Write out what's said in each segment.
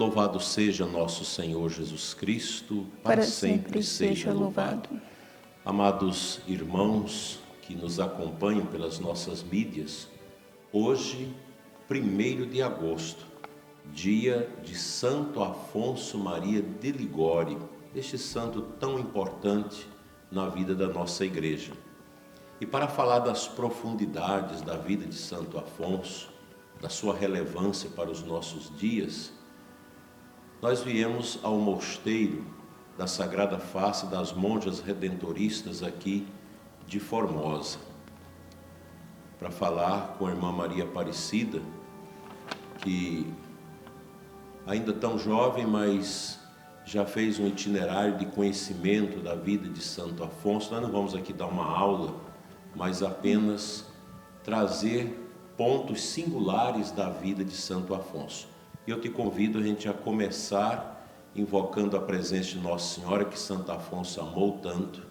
Louvado seja nosso Senhor Jesus Cristo, para sempre seja louvado. Amados irmãos que nos acompanham pelas nossas mídias, hoje, 1º de agosto, dia de Santo Afonso Maria de Ligório, este santo tão importante na vida da nossa igreja. E para falar das profundidades da vida de Santo Afonso, da sua relevância para os nossos dias, nós viemos ao mosteiro da Sagrada Face das Monjas Redentoristas aqui de Formosa, para falar com a irmã Maria Aparecida, que ainda tão jovem, mas já fez um itinerário de conhecimento da vida de Santo Afonso. Nós não vamos aqui dar uma aula, mas apenas trazer pontos singulares da vida de Santo Afonso. E eu te convido a gente a começar invocando a presença de Nossa Senhora, que Santo Afonso amou tanto,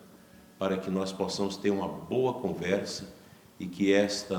para que nós possamos ter uma boa conversa e que esse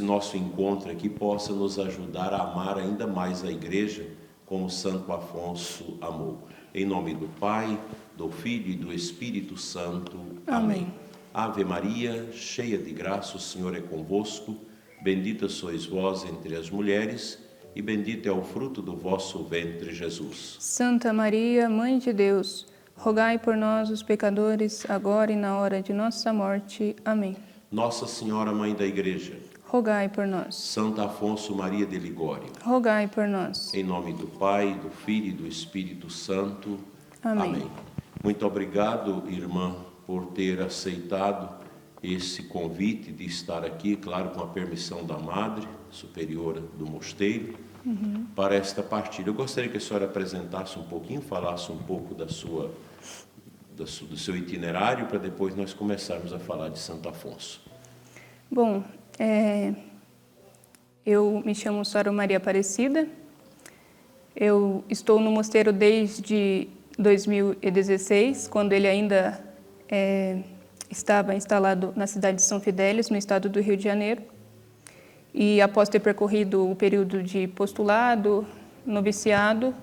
nosso encontro aqui possa nos ajudar a amar ainda mais a igreja como Santo Afonso amou. Em nome do Pai, do Filho e do Espírito Santo. Amém. Ave Maria, cheia de graça, o Senhor é convosco. Bendita sois vós entre as mulheres, e bendito é o fruto do vosso ventre, Jesus. Santa Maria, Mãe de Deus, rogai por nós, os pecadores, agora e na hora de nossa morte. Amém. Nossa Senhora, Mãe da Igreja, rogai por nós. Santo Afonso Maria de Ligório, rogai por nós. Em nome do Pai, do Filho e do Espírito Santo. Amém. Amém. Muito obrigado, irmã, por ter aceitado esse convite de estar aqui, claro, com a permissão da Madre Superiora do Mosteiro, para esta partilha. Eu gostaria que a senhora apresentasse um pouquinho, falasse um pouco do seu itinerário, para depois nós começarmos a falar de Santo Afonso. Bom, eu me chamo Sora Maria Aparecida, eu estou no mosteiro desde 2016, quando ele ainda estava instalado na cidade de São Fidélis, no estado do Rio de Janeiro. E após ter percorrido o período de postulado, noviciado,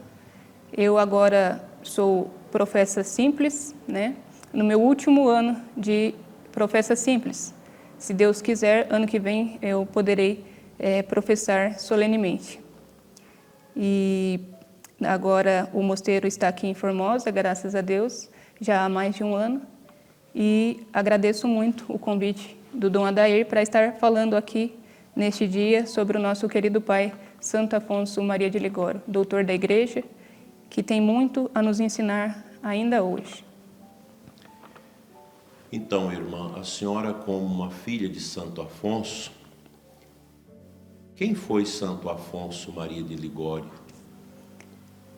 eu agora sou professa simples, né? No meu último ano de professa simples. Se Deus quiser, ano que vem eu poderei professar solenemente. E agora o mosteiro está aqui em Formosa, graças a Deus, já há mais de um ano. E agradeço muito o convite do Dom Adair para estar falando aqui neste dia sobre o nosso querido pai, Santo Afonso Maria de Ligório, doutor da Igreja, que tem muito a nos ensinar ainda hoje. Então, irmã, a senhora, como uma filha de Santo Afonso, quem foi Santo Afonso Maria de Ligório?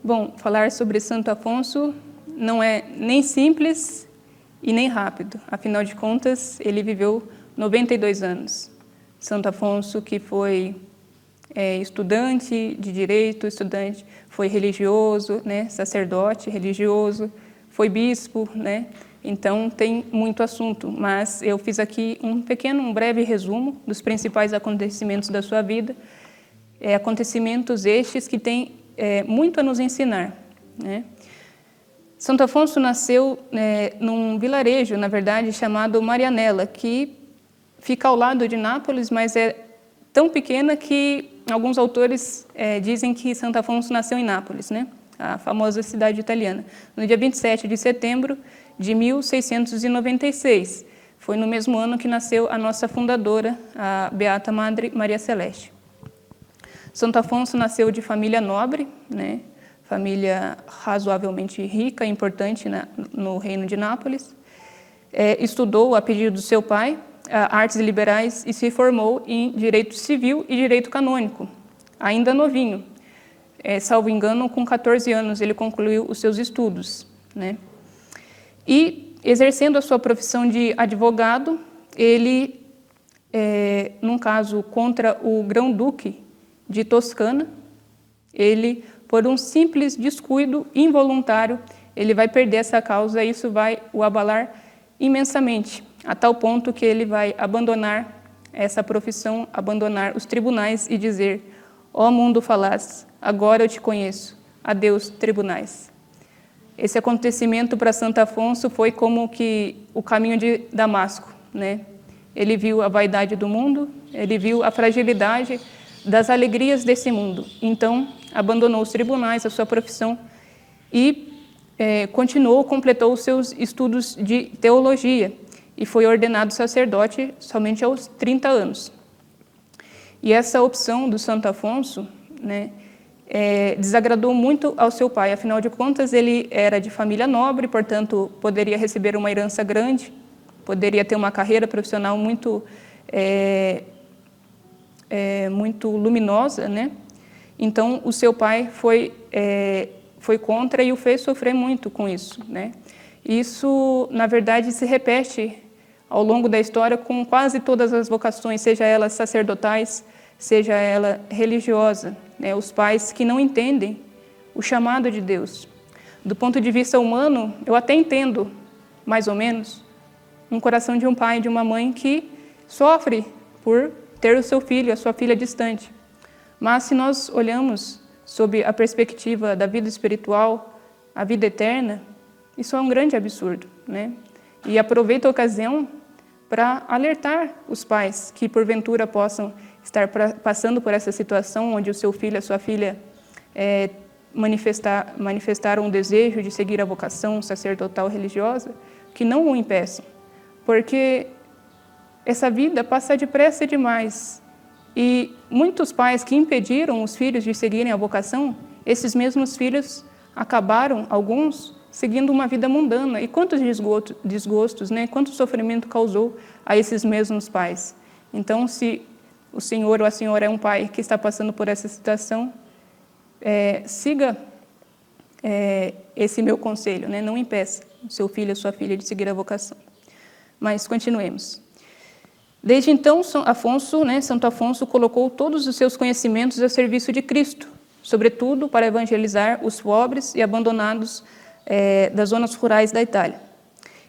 Bom, falar sobre Santo Afonso não é nem simples e nem rápido. Afinal de contas, ele viveu 92 anos. Santo Afonso, que foi estudante de direito, foi religioso, né, sacerdote religioso, foi bispo, né? Então tem muito assunto, mas eu fiz aqui um breve resumo dos principais acontecimentos da sua vida, acontecimentos estes que têm muito a nos ensinar, né? Santo Afonso nasceu num vilarejo, na verdade, chamado Marianella, que fica ao lado de Nápoles, mas é tão pequena que alguns autores dizem que Santo Afonso nasceu em Nápoles, né? A famosa cidade italiana, no dia 27 de setembro de 1696. Foi no mesmo ano que nasceu a nossa fundadora, a Beata Madre Maria Celeste. Santo Afonso nasceu de família nobre, né? Família razoavelmente rica e importante no reino de Nápoles. Estudou, a pedido do seu pai, artes liberais e se formou em direito civil e direito canônico, ainda novinho. Salvo engano, com 14 anos ele concluiu os seus estudos, né? E, exercendo a sua profissão de advogado, ele, num caso contra o Grão-Duque de Toscana, ele, por um simples descuido involuntário, ele vai perder essa causa e isso vai o abalar imensamente, a tal ponto que ele vai abandonar essa profissão, abandonar os tribunais e dizer: Ó mundo falaz, agora eu te conheço. Adeus, tribunais. Esse acontecimento para Santo Afonso foi como que o caminho de Damasco, né? Ele viu a vaidade do mundo, ele viu a fragilidade das alegrias desse mundo. Então, abandonou os tribunais, a sua profissão, e completou os seus estudos de teologia e foi ordenado sacerdote somente aos 30 anos. E essa opção do Santo Afonso, né, desagradou muito ao seu pai. Afinal de contas, ele era de família nobre, portanto, poderia receber uma herança grande, poderia ter uma carreira profissional muito luminosa, né? Então, o seu pai foi contra e o fez sofrer muito com isso, né? Isso, na verdade, se repete ao longo da história com quase todas as vocações, seja ela sacerdotais, seja ela religiosa, né? Os pais que não entendem o chamado de Deus. Do ponto de vista humano, eu até entendo, mais ou menos, um coração de um pai e de uma mãe que sofre por ter o seu filho, a sua filha distante. Mas se nós olhamos sob a perspectiva da vida espiritual, a vida eterna, isso é um grande absurdo, né? E aproveito a ocasião para alertar os pais que porventura possam estar passando por essa situação onde o seu filho, a sua filha manifestaram um desejo de seguir a vocação sacerdotal religiosa, que não o impeçam, porque essa vida passa depressa demais. E muitos pais que impediram os filhos de seguirem a vocação, esses mesmos filhos acabaram, alguns, seguindo uma vida mundana. E quantos desgostos, né? Quanto sofrimento causou a esses mesmos pais. Então, se o senhor ou a senhora é um pai que está passando por essa situação, siga esse meu conselho, né? Não impeça o seu filho ou a sua filha de seguir a vocação. Mas continuemos. Desde então, Santo Afonso colocou todos os seus conhecimentos a serviço de Cristo, sobretudo para evangelizar os pobres e abandonados das zonas rurais da Itália.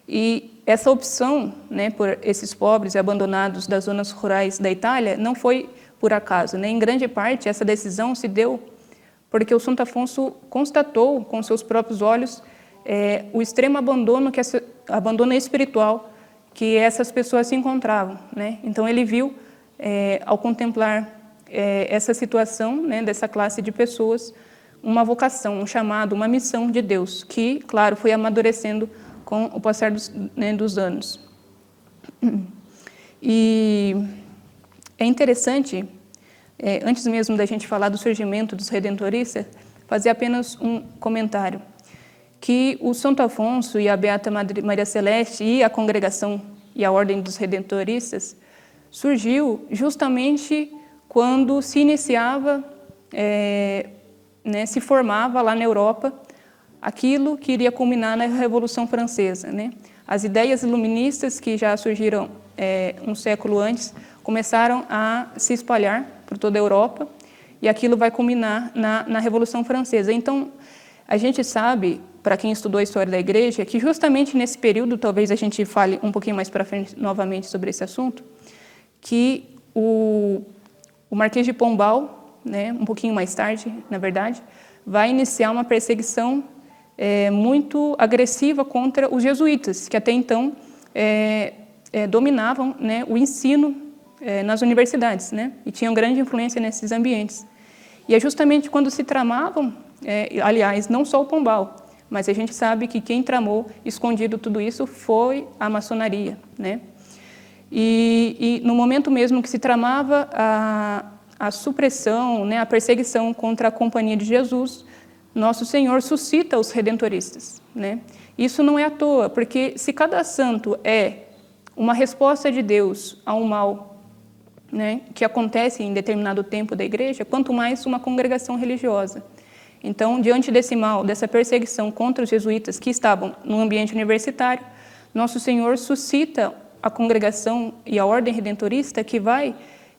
E essa opção, né, por esses pobres e abandonados das zonas rurais da Itália não foi por acaso, né? Em grande parte, essa decisão se deu porque o Santo Afonso constatou com seus próprios olhos o extremo abandono espiritual que essas pessoas se encontravam, né? Então ele viu, ao contemplar essa situação, né, dessa classe de pessoas, uma vocação, um chamado, uma missão de Deus, que, claro, foi amadurecendo com o passar dos anos. E é interessante, antes mesmo da gente falar do surgimento dos redentoristas, fazer apenas um comentário, que o Santo Afonso e a Beata Maria Celeste e a congregação e a Ordem dos Redentoristas surgiu justamente quando se iniciava, se formava lá na Europa aquilo que iria culminar na Revolução Francesa, né? As ideias iluministas que já surgiram um século antes começaram a se espalhar por toda a Europa e aquilo vai culminar na Revolução Francesa. Então, a gente sabe, para quem estudou a história da Igreja, que justamente nesse período, talvez a gente fale um pouquinho mais para frente novamente sobre esse assunto, que o Marquês de Pombal, né, um pouquinho mais tarde, na verdade, vai iniciar uma perseguição muito agressiva contra os jesuítas, que até então dominavam, né, o ensino nas universidades, né, e tinham grande influência nesses ambientes. E é justamente quando se tramavam, aliás, não só o Pombal, mas a gente sabe que quem tramou, escondido tudo isso, foi a maçonaria, né? E no momento mesmo que se tramava a supressão, né, a perseguição contra a Companhia de Jesus, Nosso Senhor suscita os redentoristas, né? Isso não é à toa, porque se cada santo é uma resposta de Deus a um mal, né, que acontece em determinado tempo da Igreja, quanto mais uma congregação religiosa. Então, diante desse mal, dessa perseguição contra os jesuítas que estavam no ambiente universitário, Nosso Senhor suscita a congregação e a Ordem Redentorista que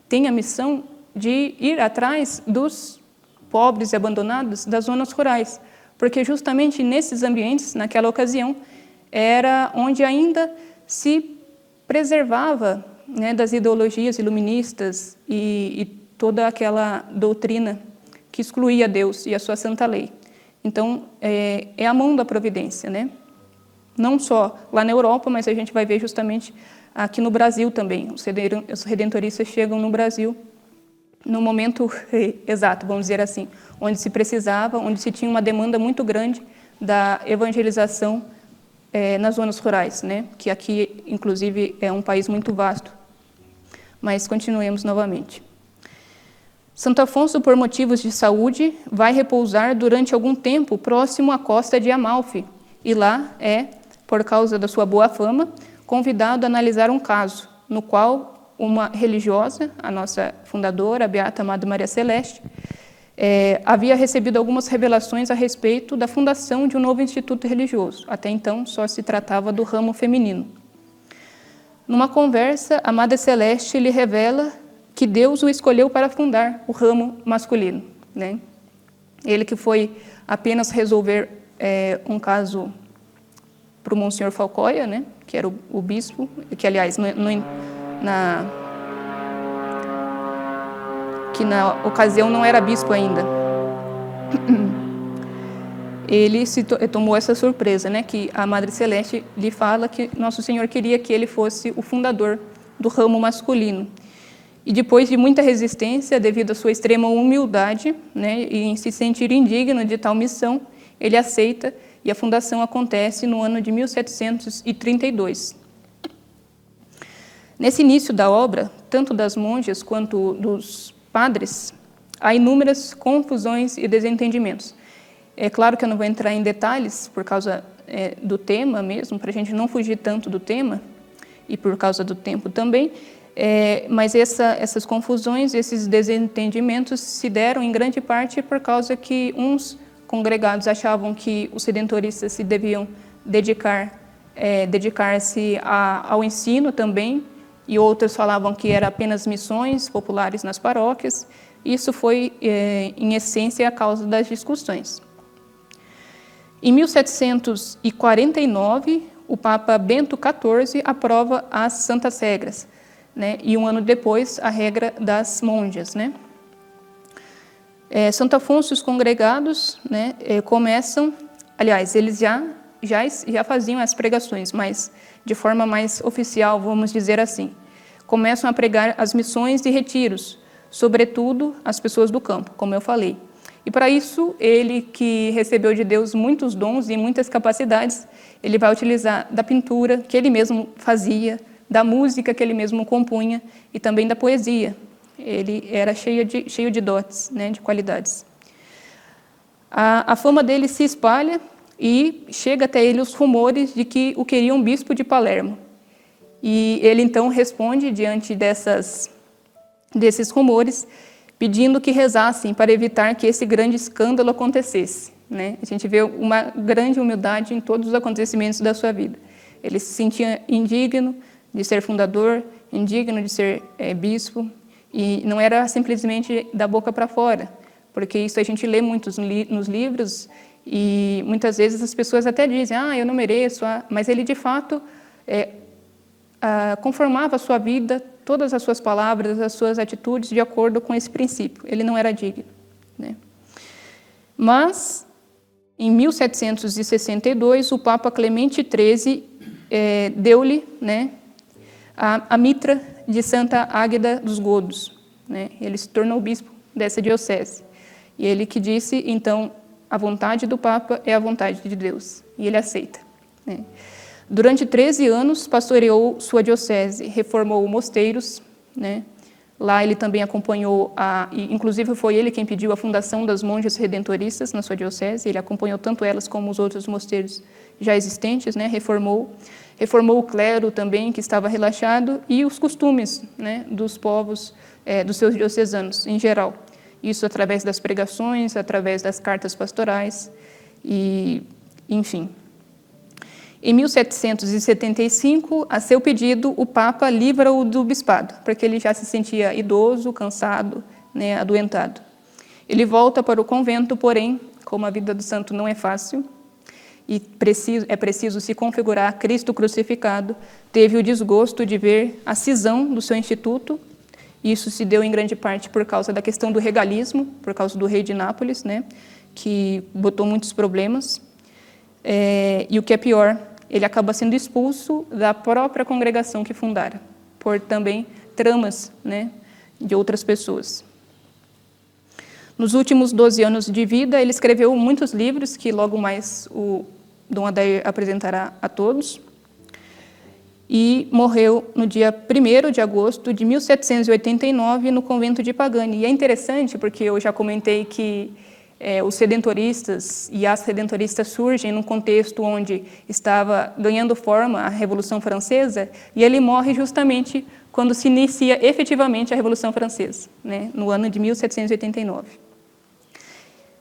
tem a missão de ir atrás dos pobres e abandonados das zonas rurais, porque justamente nesses ambientes, naquela ocasião, era onde ainda se preservava, né, das ideologias iluministas e toda aquela doutrina que excluía Deus e a sua santa lei. Então, é a mão da providência, né? Não só lá na Europa, mas a gente vai ver justamente aqui no Brasil também. Os redentoristas chegam no Brasil no momento exato, vamos dizer assim, onde se precisava, onde se tinha uma demanda muito grande da evangelização nas zonas rurais, né? Que aqui, inclusive, é um país muito vasto. Mas continuemos novamente. Santo Afonso, por motivos de saúde, vai repousar durante algum tempo próximo à costa de Amalfi, e lá por causa da sua boa fama, convidado a analisar um caso, no qual uma religiosa, a nossa fundadora, a Beata Amada Maria Celeste, havia recebido algumas revelações a respeito da fundação de um novo instituto religioso. Até então, só se tratava do ramo feminino. Numa conversa, a Amada Celeste lhe revela que Deus o escolheu para fundar o ramo masculino, né? Ele que foi apenas resolver um caso para o Monsenhor Falcoia, né? Que era o bispo, que, aliás, que na ocasião não era bispo ainda. Ele tomou essa surpresa, né? Que a Madre Celeste lhe fala que Nosso Senhor queria que ele fosse o fundador do ramo masculino. E depois de muita resistência, devido à sua extrema humildade, né, e em se sentir indigno de tal missão, ele aceita, e a fundação acontece no ano de 1732. Nesse início da obra, tanto das monjas quanto dos padres, há inúmeras confusões e desentendimentos. É claro que eu não vou entrar em detalhes por causa do tema mesmo, para a gente não fugir tanto do tema, e por causa do tempo também, mas essas confusões, esses desentendimentos se deram em grande parte por causa que uns congregados achavam que os redentoristas se deviam dedicar-se ao ensino também, e outros falavam que era apenas missões populares nas paróquias. Isso foi, em essência, a causa das discussões. Em 1749, o Papa Bento XIV aprova as Santas Regras, né? E um ano depois, a regra das monjas, né? Santo Afonso e os congregados, né, começam, aliás, eles já faziam as pregações, mas de forma mais oficial, vamos dizer assim. Começam a pregar as missões e retiros, sobretudo as pessoas do campo, como eu falei. E para isso, ele que recebeu de Deus muitos dons e muitas capacidades, ele vai utilizar da pintura que ele mesmo fazia, da música que ele mesmo compunha e também da poesia. Ele era cheio de dotes, né, de qualidades. A fama dele se espalha e chega até ele os rumores de que o queriam bispo de Palermo. E ele então responde diante desses rumores, pedindo que rezassem para evitar que esse grande escândalo acontecesse, né? A gente vê uma grande humildade em todos os acontecimentos da sua vida. Ele se sentia indigno de ser fundador, indigno de ser bispo, e não era simplesmente da boca para fora, porque isso a gente lê muito nos livros, e muitas vezes as pessoas até dizem, eu não mereço, mas ele de fato conformava a sua vida, todas as suas palavras, as suas atitudes de acordo com esse princípio. Ele não era digno, né? Mas, em 1762, o Papa Clemente XIII deu-lhe, né, a mitra de Santa Águeda dos Godos, né? Ele se tornou bispo dessa diocese. E ele que disse, então, a vontade do Papa é a vontade de Deus. E ele aceita, né? Durante 13 anos, pastoreou sua diocese, reformou mosteiros, né? Lá ele também acompanhou, inclusive foi ele quem pediu a fundação das monjas redentoristas na sua diocese. Ele acompanhou tanto elas como os outros mosteiros já existentes, né? Reformou o clero também, que estava relaxado, e os costumes, né, dos povos, dos seus diocesanos em geral. Isso através das pregações, através das cartas pastorais, e enfim. Em 1775, a seu pedido, o Papa livra-o do bispado, porque ele já se sentia idoso, cansado, né, adoentado. Ele volta para o convento, porém, como a vida do santo não é fácil, e é preciso se configurar Cristo crucificado, teve o desgosto de ver a cisão do seu instituto Isso se deu em grande parte por causa da questão do regalismo, por causa do rei de Nápoles, né, que botou muitos problemas. E o que é pior, ele acaba sendo expulso da própria congregação que fundara, por também tramas, né, de outras pessoas. Nos últimos 12 anos de vida, ele escreveu muitos livros, que logo mais o Dom Adair apresentará a todos. E morreu no dia 1º de agosto de 1789, no convento de Pagani. E é interessante, porque eu já comentei que os redentoristas e as redentoristas surgem num contexto onde estava ganhando forma a Revolução Francesa, e ele morre justamente quando se inicia efetivamente a Revolução Francesa, né, no ano de 1789.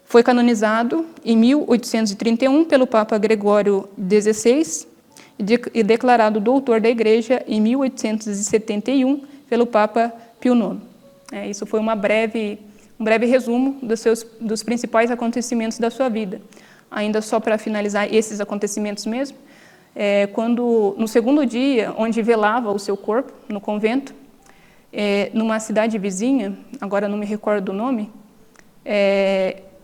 Foi canonizado em 1831 pelo Papa Gregório XVI e declarado doutor da Igreja em 1871 pelo Papa Pio IX. Isso foi um breve resumo dos principais acontecimentos da sua vida. Ainda só para finalizar esses acontecimentos mesmo, quando no segundo dia, onde velava o seu corpo, no convento, numa cidade vizinha, agora não me recordo do nome,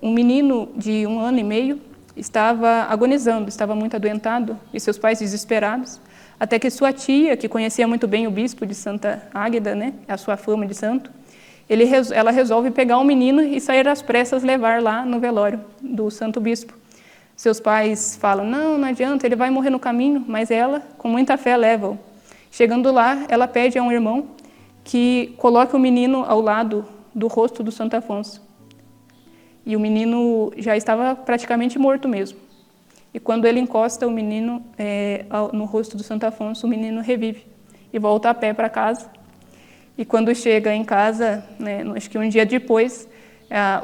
um menino de 1 ano e meio estava agonizando, estava muito adoentado, e seus pais desesperados, até que sua tia, que conhecia muito bem o bispo de Santa Águeda, né, a sua fama de santo, ela resolve pegar o menino e sair às pressas levar lá no velório do santo bispo. Seus pais falam, não adianta, ele vai morrer no caminho, mas ela, com muita fé, leva-o. Chegando lá, ela pede a um irmão que coloque o menino ao lado do rosto do Santo Afonso. E o menino já estava praticamente morto mesmo. E quando ele encosta o menino no rosto do Santo Afonso, o menino revive e volta a pé para casa. E quando chega em casa, né, acho que um dia depois,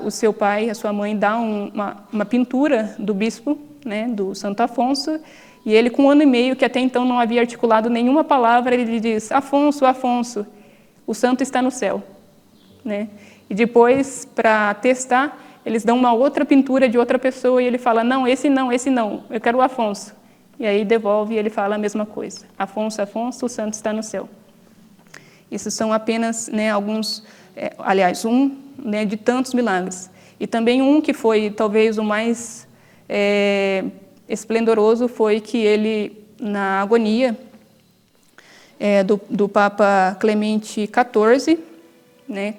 o seu pai, a sua mãe, dá uma pintura do bispo, né, do Santo Afonso, e ele, com 1 ano e meio, que até então não havia articulado nenhuma palavra, ele diz, Afonso, Afonso, o santo está no céu. Né? E depois, para testar, eles dão uma outra pintura de outra pessoa e ele fala, não, esse não, eu quero o Afonso. E aí devolve e ele fala a mesma coisa. Afonso, Afonso, o santo está no céu. Isso são apenas, né, alguns, aliás, né, de tantos milagres. E também um que foi talvez o mais esplendoroso foi que ele, na agonia do Papa Clemente XIV, né,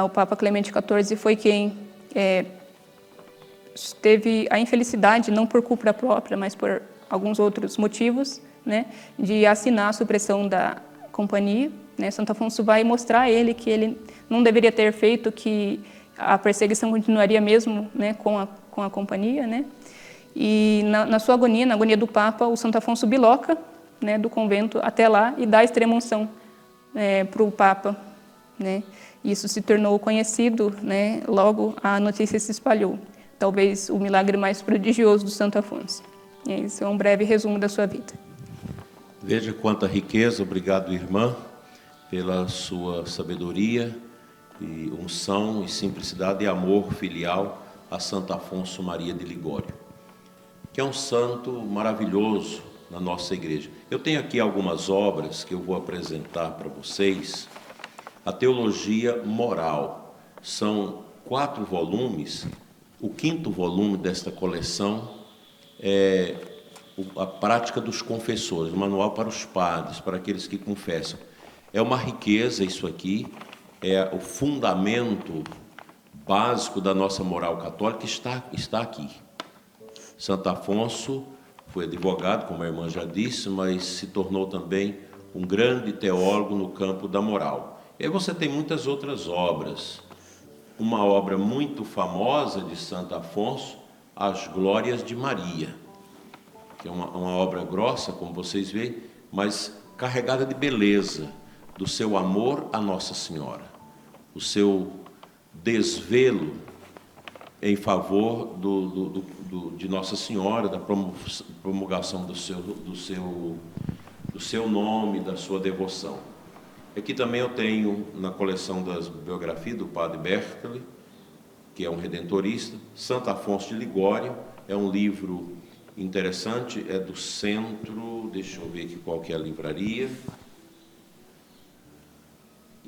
o Papa Clemente XIV foi quem teve a infelicidade, não por culpa própria, mas por alguns outros motivos, né, de assinar a supressão da companhia. Né? Santo Afonso vai mostrar a ele que ele não deveria ter feito, que a perseguição continuaria mesmo, né, com a companhia. Né? E na sua agonia, na agonia do Papa, o Santo Afonso biloca, né, do convento até lá e dá a extrema-unção para o Papa. Né? Isso se tornou conhecido, né? Logo a notícia se espalhou. Talvez o milagre mais prodigioso do Santo Afonso. Esse é um breve resumo da sua vida. Veja quanta riqueza, obrigado, irmã, pela sua sabedoria e unção e simplicidade e amor filial a Santo Afonso Maria de Ligório, que é um santo maravilhoso na nossa igreja. Eu tenho aqui algumas obras que eu vou apresentar para vocês. A Teologia Moral, são 4 volumes, o 5º volume desta coleção é a Prática dos Confessores, o Manual para os Padres, para aqueles que confessam. É uma riqueza isso aqui, é o fundamento básico da nossa moral católica, está aqui. Santo Afonso foi advogado, como a irmã já disse, mas se tornou também um grande teólogo no campo da moral. E aí você tem muitas outras obras. Uma obra muito famosa de Santo Afonso, As Glórias de Maria, que é uma obra grossa, como vocês veem, mas carregada de beleza, do seu amor a Nossa Senhora, o seu desvelo em favor de Nossa Senhora, da promulgação do seu nome, da sua devoção. Aqui também eu tenho, na coleção das biografias do Padre Berkeley, que é um redentorista, Santo Afonso de Ligório, é um livro interessante, é do centro, deixa eu ver aqui qual que é a livraria,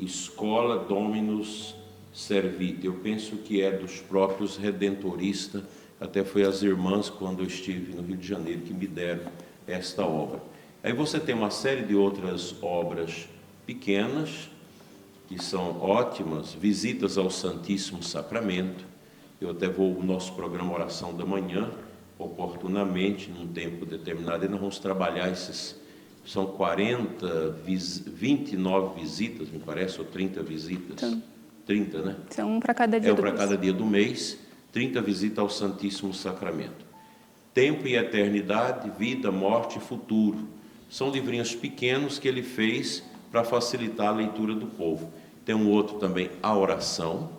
Escola Dominus Servite. Eu penso que é dos próprios redentoristas, até foi as irmãs, quando eu estive no Rio de Janeiro, que me deram esta obra. Aí você tem uma série de outras obras pequenas, que são ótimas, visitas ao Santíssimo Sacramento. Eu até vou no nosso programa Oração da Manhã, oportunamente, num tempo determinado, e nós vamos trabalhar esses, são 29 visitas, me parece, ou 30 visitas. Então, 30, né? São um para cada dia do mês. É um para cada dia do mês, 30 visitas ao Santíssimo Sacramento. Tempo e Eternidade, Vida, Morte e Futuro. São livrinhos pequenos que ele fez para facilitar a leitura do povo. Tem um outro também, A Oração,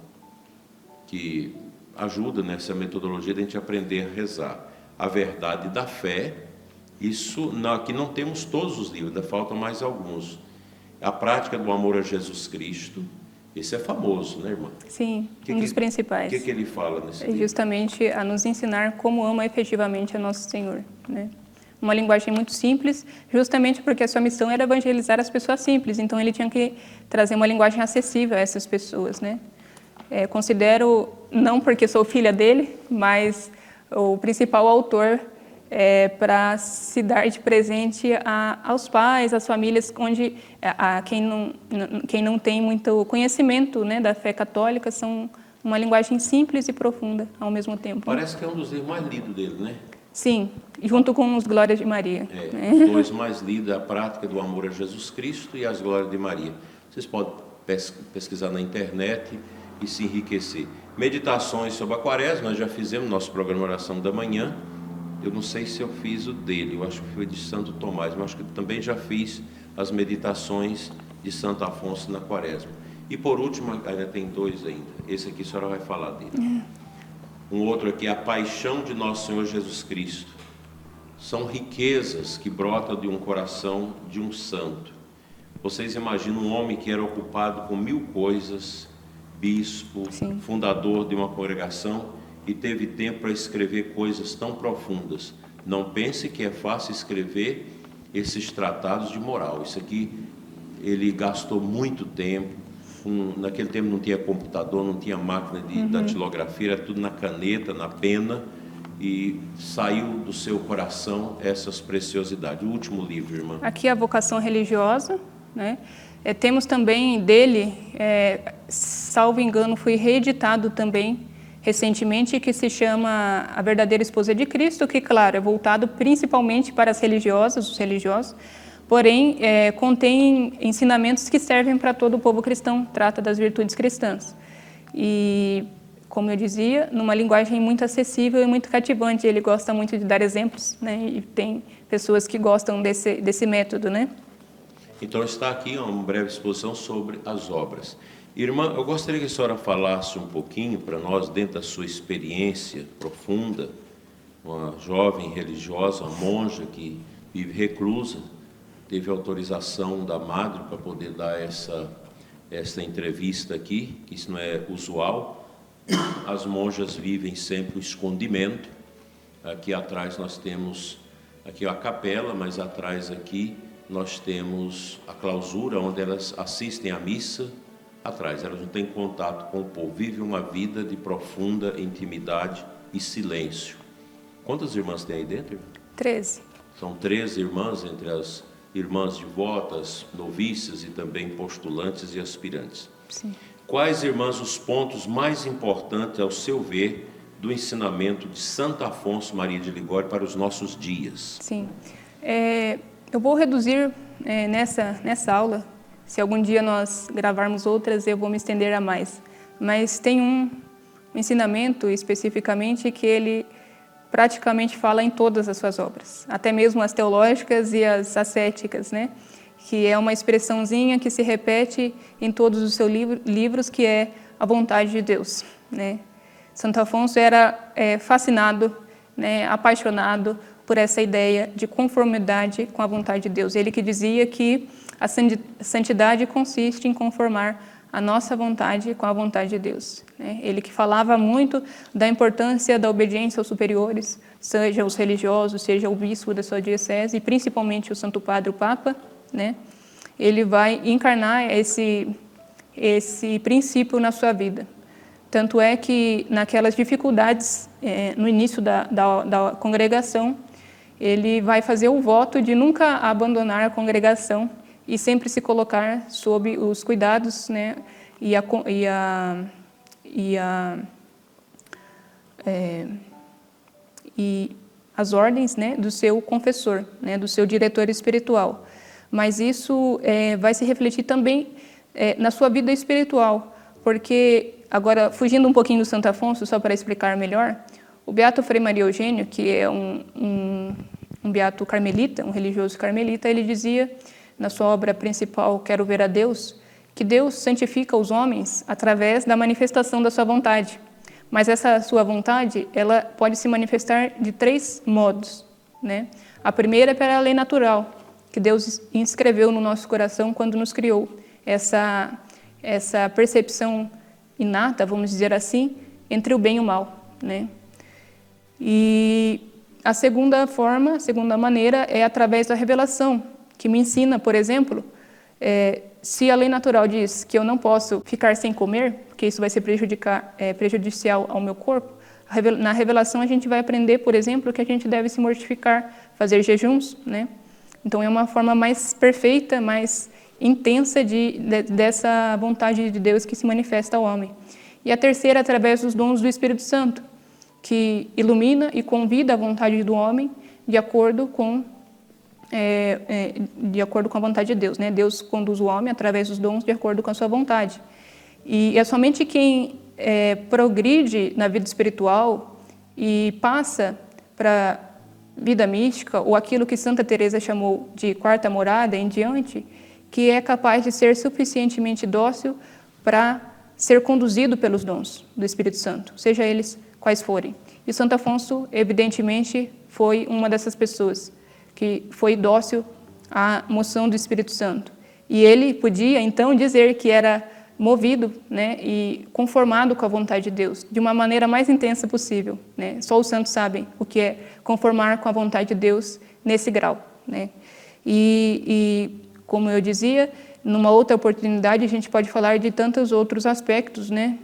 que ajuda nessa metodologia de a gente aprender a rezar. A Verdade da Fé, isso aqui não temos todos os livros, ainda faltam mais alguns. A Prática do Amor a Jesus Cristo, esse é famoso, né, irmã? Sim, dos principais. O que ele fala nesse livro? É justamente a nos ensinar como ama efetivamente a Nosso Senhor, né? Uma linguagem muito simples, justamente porque a sua missão era evangelizar as pessoas simples, então ele tinha que trazer uma linguagem acessível a essas pessoas, né? Considero, não porque sou filha dele, mas o principal autor para se dar de presente aos pais, às famílias, onde quem não tem muito conhecimento, né, da fé católica, são uma linguagem simples e profunda ao mesmo tempo. Parece que é um dos livros mais lidos dele, né? Sim, junto com os Glórias de Maria. Os dois mais lidos, A Prática do Amor a Jesus Cristo e as Glórias de Maria. Vocês podem pesquisar na internet e se enriquecer. Meditações sobre a Quaresma, nós já fizemos nosso programa Oração da Manhã. Eu não sei se eu fiz o dele, eu acho que foi de Santo Tomás, mas acho que também já fiz as meditações de Santo Afonso na Quaresma. E por último, ainda tem dois ainda. Esse aqui a senhora vai falar dele. Um outro aqui, A Paixão de Nosso Senhor Jesus Cristo. São riquezas que brotam de um coração de um santo. Vocês imaginam um homem que era ocupado com 1000 coisas, bispo, Sim. fundador de uma congregação, e teve tempo para escrever coisas tão profundas. Não pense que é fácil escrever esses tratados de moral. Isso aqui, ele gastou muito tempo. Naquele tempo não tinha computador, não tinha máquina de datilografia, era tudo na caneta, na pena, e saiu do seu coração essas preciosidades. O último livro, irmã. Aqui a vocação religiosa, né? Temos também dele, salvo engano, foi reeditado também recentemente, que se chama A Verdadeira Esposa de Cristo, que, claro, é voltado principalmente para as religiosas, os religiosos, porém, contém ensinamentos que servem para todo o povo cristão, trata das virtudes cristãs. E, como eu dizia, numa linguagem muito acessível e muito cativante. Ele gosta muito de dar exemplos, né? E tem pessoas que gostam desse método, né? Então, está aqui uma breve exposição sobre as obras. Irmã, eu gostaria que a senhora falasse um pouquinho para nós, dentro da sua experiência profunda, uma jovem religiosa, uma monja que vive reclusa, teve autorização da madre para poder dar essa entrevista aqui, que isso não é usual. As monjas vivem sempre o escondimento. Aqui atrás nós temos aqui a capela, mas atrás aqui nós temos a clausura, onde elas assistem à missa. Atrás, elas não têm contato com o povo, vivem uma vida de profunda intimidade e silêncio. Quantas irmãs tem aí dentro? 13. São 13 irmãs, entre as irmãs devotas, noviças e também postulantes e aspirantes. Sim. Quais, irmãs, os pontos mais importantes, ao seu ver, do ensinamento de Santo Afonso Maria de Ligório para os nossos dias? Sim. Eu vou reduzir nessa aula. Se algum dia nós gravarmos outras, eu vou me estender a mais. Mas tem um ensinamento especificamente que ele praticamente fala em todas as suas obras, até mesmo as teológicas e as ascéticas, né? Que é uma expressãozinha que se repete em todos os seus livros, que é a vontade de Deus, né? Santo Afonso era fascinado, né, apaixonado por essa ideia de conformidade com a vontade de Deus. Ele que dizia que a santidade consiste em conformar a nossa vontade com a vontade de Deus, né? Ele que falava muito da importância da obediência aos superiores, seja os religiosos, seja o bispo da sua diocese, e principalmente o Santo Padre, o Papa, né? Ele vai encarnar esse princípio na sua vida. Tanto é que naquelas dificuldades, no início da congregação, ele vai fazer o voto de nunca abandonar a congregação e sempre se colocar sob os cuidados, né, e as ordens, né, do seu confessor, né, do seu diretor espiritual. Mas isso vai se refletir também na sua vida espiritual, porque, agora, fugindo um pouquinho do Santo Afonso, só para explicar melhor, o Beato Frei Maria Eugênio, que é um beato carmelita, um religioso carmelita, ele dizia, na sua obra principal, Quero Ver a Deus, que Deus santifica os homens através da manifestação da sua vontade. Mas essa sua vontade, ela pode se manifestar de 3 modos, né? A primeira é pela lei natural, que Deus inscreveu no nosso coração quando nos criou. Essa percepção inata, vamos dizer assim, entre o bem e o mal, né? E a segunda forma, a segunda maneira é através da revelação, que me ensina, por exemplo, se a lei natural diz que eu não posso ficar sem comer, porque isso vai ser prejudicial ao meu corpo, na revelação a gente vai aprender, por exemplo, que a gente deve se mortificar, fazer jejuns, né? Então é uma forma mais perfeita, mais intensa dessa vontade de Deus que se manifesta ao homem. E a terceira, através dos dons do Espírito Santo, que ilumina e convida a vontade do homem de acordo com a vontade de Deus, né? Deus conduz o homem através dos dons de acordo com a sua vontade. E é somente quem progride na vida espiritual e passa para a vida mística, ou aquilo que Santa Teresa chamou de quarta morada em diante, que é capaz de ser suficientemente dócil para ser conduzido pelos dons do Espírito Santo, seja eles quais forem. E Santo Afonso, evidentemente, foi uma dessas pessoas que foi dócil à moção do Espírito Santo. E ele podia, então, dizer que era movido, né, e conformado com a vontade de Deus, de uma maneira mais intensa possível, né? Só os santos sabem o que é conformar com a vontade de Deus nesse grau, né? E como eu dizia, numa outra oportunidade a gente pode falar de tantos outros aspectos, né,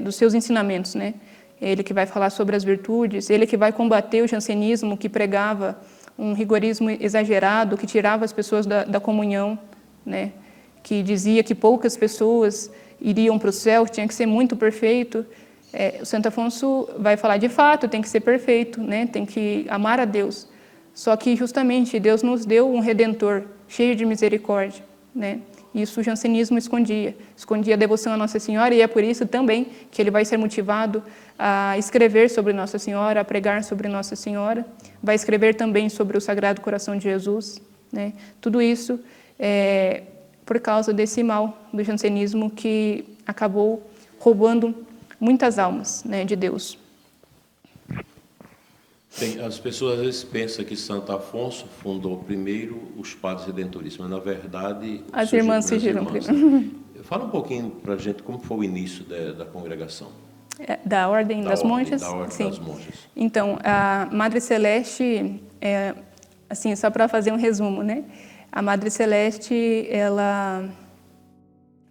dos seus ensinamentos, né? Ele que vai falar sobre as virtudes, ele que vai combater o jansenismo, que pregava um rigorismo exagerado, que tirava as pessoas da comunhão, né? Que dizia que poucas pessoas iriam para o céu, tinha que ser muito perfeito. O Santo Afonso vai falar, de fato, tem que ser perfeito, né? Tem que amar a Deus. Só que, justamente, Deus nos deu um Redentor cheio de misericórdia, né? Isso o jansenismo escondia a devoção a Nossa Senhora, e é por isso também que ele vai ser motivado a escrever sobre Nossa Senhora, a pregar sobre Nossa Senhora, vai escrever também sobre o Sagrado Coração de Jesus, né? Tudo isso por causa desse mal do jansenismo que acabou roubando muitas almas, né, de Deus. As pessoas às vezes pensam que Santo Afonso fundou primeiro os padres redentoristas, mas na verdade as irmãs surgiram primeiro. Fala um pouquinho para a gente como foi o início da congregação. Da Ordem das Monjas? Da Ordem Sim. das Monjas. Então, a Madre Celeste, assim, só para fazer um resumo, né? A Madre Celeste, ela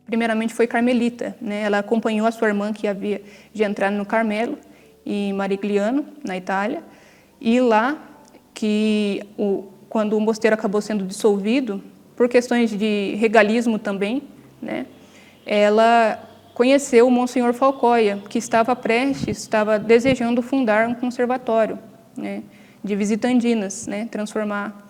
primeiramente foi carmelita, né? Ela acompanhou a sua irmã que havia de entrar no Carmelo, em Marigliano, na Itália, e lá, quando o mosteiro acabou sendo dissolvido, por questões de regalismo também, né? Ela conheceu o Monsenhor Falcoia, que estava desejando fundar um conservatório, né, de visitandinas, né, transformar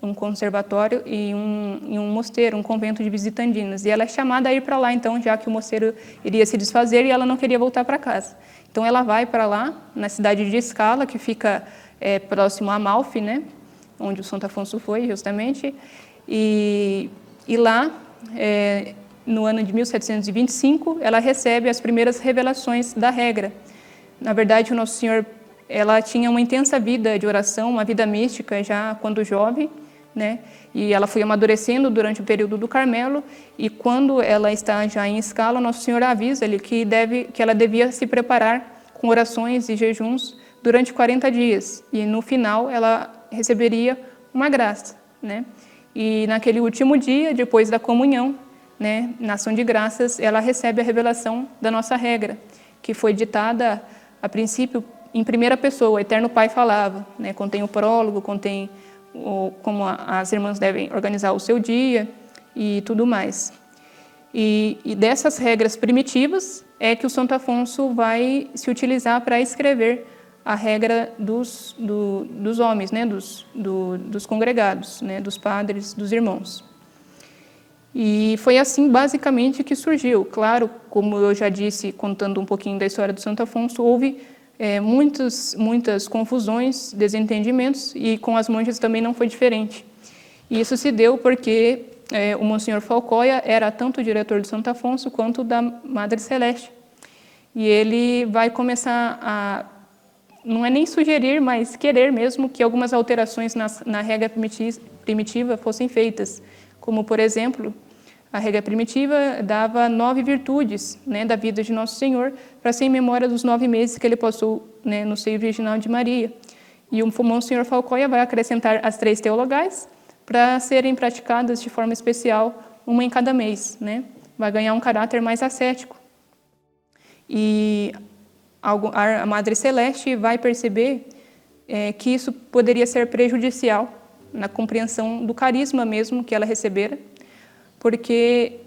um conservatório em um mosteiro, um convento de visitandinas. E ela é chamada a ir para lá, então, já que o mosteiro iria se desfazer e ela não queria voltar para casa. Então, ela vai para lá, na cidade de Scala, que fica próximo a Amalfi, né, onde o Santo Afonso foi, justamente. E lá, no ano de 1725, ela recebe as primeiras revelações da regra. Na verdade, o Nosso Senhor, ela tinha uma intensa vida de oração, uma vida mística já quando jovem, né? E ela foi amadurecendo durante o período do Carmelo, e quando ela está já em Scala, Nosso Senhor avisa-lhe que ela devia se preparar com orações e jejuns durante 40 dias, e no final ela receberia uma graça, né? E naquele último dia, depois da comunhão, né, na ação de graças, ela recebe a revelação da nossa regra, que foi ditada, a princípio, em primeira pessoa. O Eterno Pai falava, né, contém o prólogo, contém como as irmãs devem organizar o seu dia e tudo mais. E dessas regras primitivas é que o Santo Afonso vai se utilizar para escrever a regra dos homens, né, dos congregados, né, dos padres, dos irmãos. E foi assim, basicamente, que surgiu. Claro, como eu já disse, contando um pouquinho da história do Santo Afonso, houve muitas confusões, desentendimentos, e com as monjas também não foi diferente. E isso se deu porque o Monsenhor Falcoia era tanto o diretor do Santo Afonso quanto da Madre Celeste. E ele vai começar a, não é nem sugerir, mas querer mesmo que algumas alterações na regra primitiva fossem feitas. Como, por exemplo, a regra primitiva dava 9 virtudes, né, da vida de Nosso Senhor, para ser em memória dos 9 meses que ele passou, né, no seio virginal de Maria. E o Monsenhor Falcoia vai acrescentar as 3 teologais para serem praticadas de forma especial, uma em cada mês, né? Vai ganhar um caráter mais ascético. E a Madre Celeste vai perceber que isso poderia ser prejudicial na compreensão do carisma mesmo que ela recebera, porque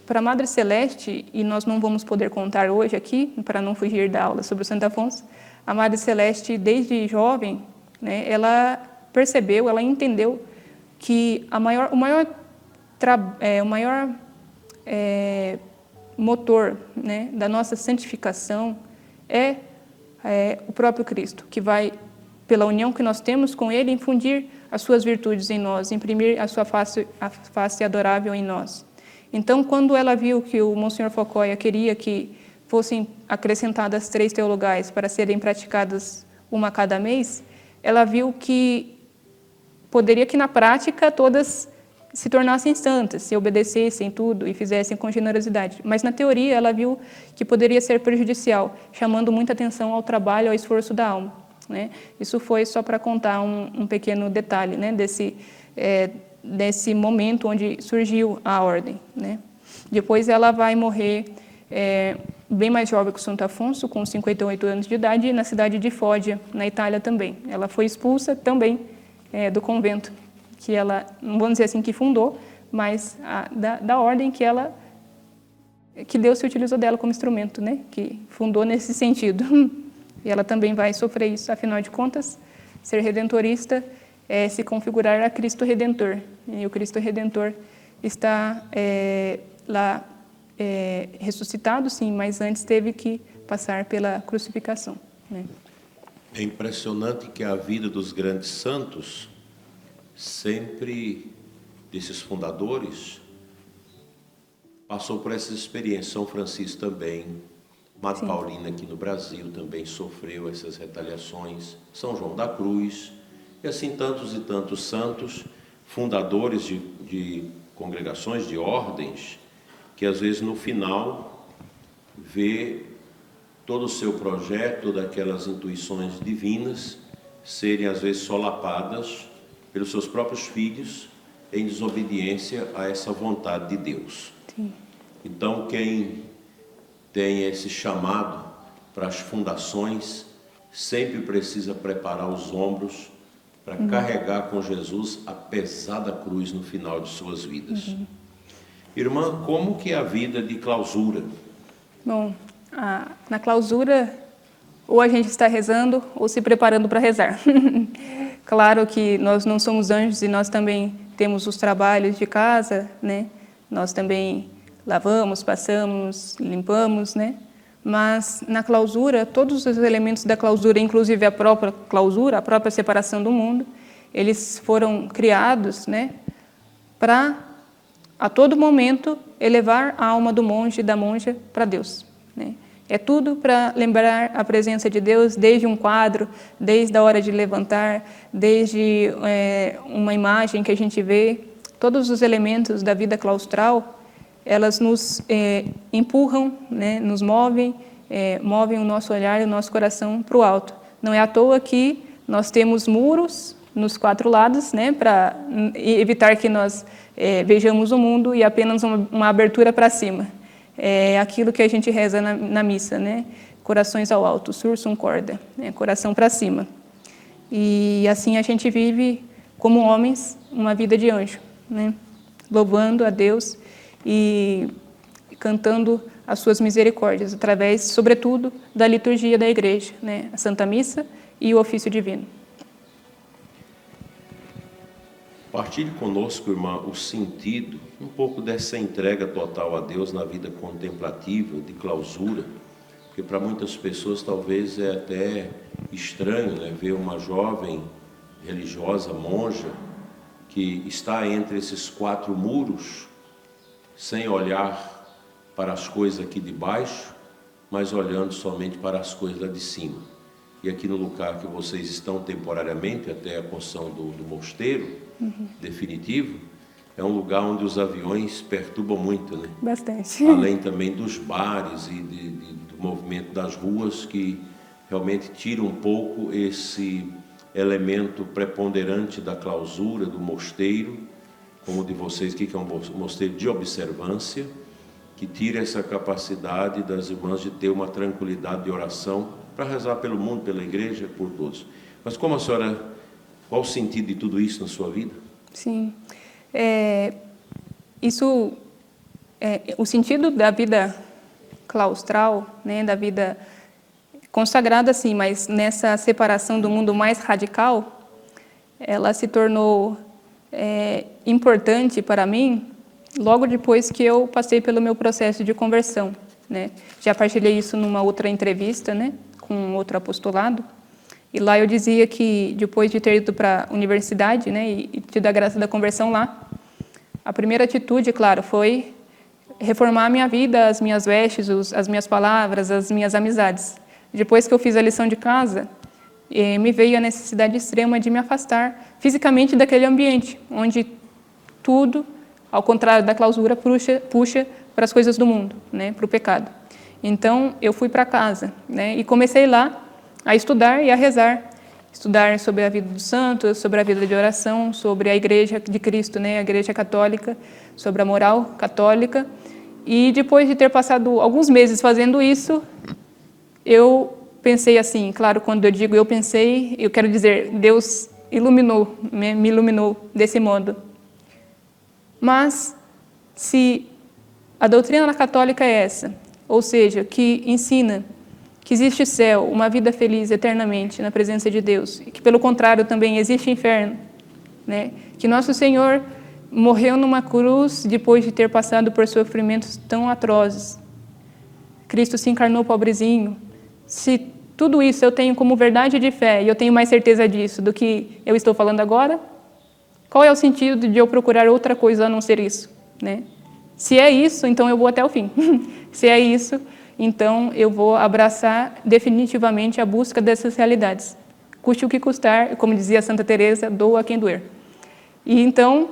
para a Madre Celeste, e nós não vamos poder contar hoje aqui, para não fugir da aula sobre o Santo Afonso, a Madre Celeste, desde jovem, né, ela percebeu, ela entendeu que o maior motor, né, da nossa santificação é o próprio Cristo, que vai, pela união que nós temos com Ele, infundir as suas virtudes em nós, imprimir a sua face adorável em nós. Então, quando ela viu que o Monsenhor Falcoia queria que fossem acrescentadas 3 teologais para serem praticadas uma a cada mês, ela viu que poderia que na prática todas se tornassem santas, se obedecessem tudo e fizessem com generosidade. Mas na teoria ela viu que poderia ser prejudicial, chamando muita atenção ao trabalho, ao esforço da alma, né? Isso foi só para contar um pequeno detalhe, né, desse momento onde surgiu a ordem, né? Depois ela vai morrer bem mais jovem que o Santo Afonso, com 58 anos de idade, na cidade de Foggia, na Itália também. Ela foi expulsa também do convento, que ela, não vamos dizer assim que fundou, mas da ordem que Deus se utilizou dela como instrumento, né? Que fundou nesse sentido. E ela também vai sofrer isso, afinal de contas, ser redentorista é se configurar a Cristo Redentor. E o Cristo Redentor está lá ressuscitado, sim, mas antes teve que passar pela crucificação, né? É impressionante que a vida dos grandes santos, sempre desses fundadores, passou por essas experiências. São Francisco também, Madre Paulina aqui no Brasil também sofreu essas retaliações, São João da Cruz, e assim tantos e tantos santos, fundadores de congregações, de ordens, que às vezes no final vê todo o seu projeto, daquelas intuições divinas, serem às vezes solapadas pelos seus próprios filhos em desobediência a essa vontade de Deus. Sim. Então, quem tem esse chamado para as fundações sempre precisa preparar os ombros para carregar com Jesus a pesada cruz no final de suas vidas. Irmã, como que é a vida de clausura? Bom, na clausura, ou a gente está rezando ou se preparando para rezar. Claro que nós não somos anjos e nós também temos os trabalhos de casa, né? Nós também lavamos, passamos, limpamos, né? Mas na clausura, todos os elementos da clausura, inclusive a própria clausura, a própria separação do mundo, eles foram criados, né, para a todo momento elevar a alma do monge e da monja para Deus, né? É tudo para lembrar a presença de Deus, desde um quadro, desde a hora de levantar, desde uma imagem que a gente vê. Todos os elementos da vida claustral, elas nos empurram, né, nos movem, movem o nosso olhar e o nosso coração para o alto. Não é à toa que nós temos muros nos 4 lados, né, para evitar que nós vejamos o mundo e apenas uma abertura para cima. É aquilo que a gente reza na missa, né? Corações ao alto, sursum corda, né? Coração para cima. E assim a gente vive como homens uma vida de anjo, né? Louvando a Deus e cantando as suas misericórdias, através, sobretudo, da liturgia da Igreja, né? A Santa Missa e o ofício divino. Partilhe conosco, irmã, o sentido, um pouco dessa entrega total a Deus na vida contemplativa, de clausura, porque para muitas pessoas talvez é até estranho, né, ver uma jovem religiosa, monja, que está entre esses 4 muros, sem olhar para as coisas aqui de baixo, mas olhando somente para as coisas lá de cima. E aqui no lugar que vocês estão temporariamente, até a construção do mosteiro, definitivo, é um lugar onde os aviões perturbam muito, né? Bastante. Além também dos bares e do movimento das ruas, que realmente tira um pouco esse elemento preponderante da clausura do mosteiro, como o de vocês, que é um mosteiro de observância, que tira essa capacidade das irmãs de ter uma tranquilidade de oração para rezar pelo mundo, pela igreja, por todos. Mas como a senhora, qual o sentido de tudo isso na sua vida? Sim, o sentido da vida claustral, né, da vida consagrada, sim, mas nessa separação do mundo mais radical, ela se tornou importante para mim logo depois que eu passei pelo meu processo de conversão, né? Já partilhei isso numa outra entrevista, né, com outro apostolado, e lá eu dizia que depois de ter ido para a universidade, né, e tido a graça da conversão lá, a primeira atitude, claro, foi reformar a minha vida, as minhas vestes, as minhas palavras, as minhas amizades. Depois que eu fiz a lição de casa, me veio a necessidade extrema de me afastar fisicamente daquele ambiente, onde tudo, ao contrário da clausura, puxa para as coisas do mundo, né, para o pecado. Então, eu fui para casa, né, e comecei lá a estudar e a rezar. Estudar sobre a vida dos santos, sobre a vida de oração, sobre a Igreja de Cristo, né, a Igreja Católica, sobre a moral católica. E depois de ter passado alguns meses fazendo isso, eu pensei assim, claro, quando eu digo eu pensei, eu quero dizer, Deus iluminou, me iluminou desse modo. Mas, se a doutrina católica é essa, ou seja, que ensina que existe céu, uma vida feliz eternamente na presença de Deus, e que, pelo contrário, também existe inferno, né? Que Nosso Senhor morreu numa cruz depois de ter passado por sofrimentos tão atrozes. Cristo se encarnou pobrezinho. Se tudo isso eu tenho como verdade de fé, e eu tenho mais certeza disso do que eu estou falando agora, qual é o sentido de eu procurar outra coisa a não ser isso, né? Se é isso, então eu vou até o fim. Se é isso, então eu vou abraçar definitivamente a busca dessas realidades. Custe o que custar, como dizia Santa Teresa, doa a quem doer. E então,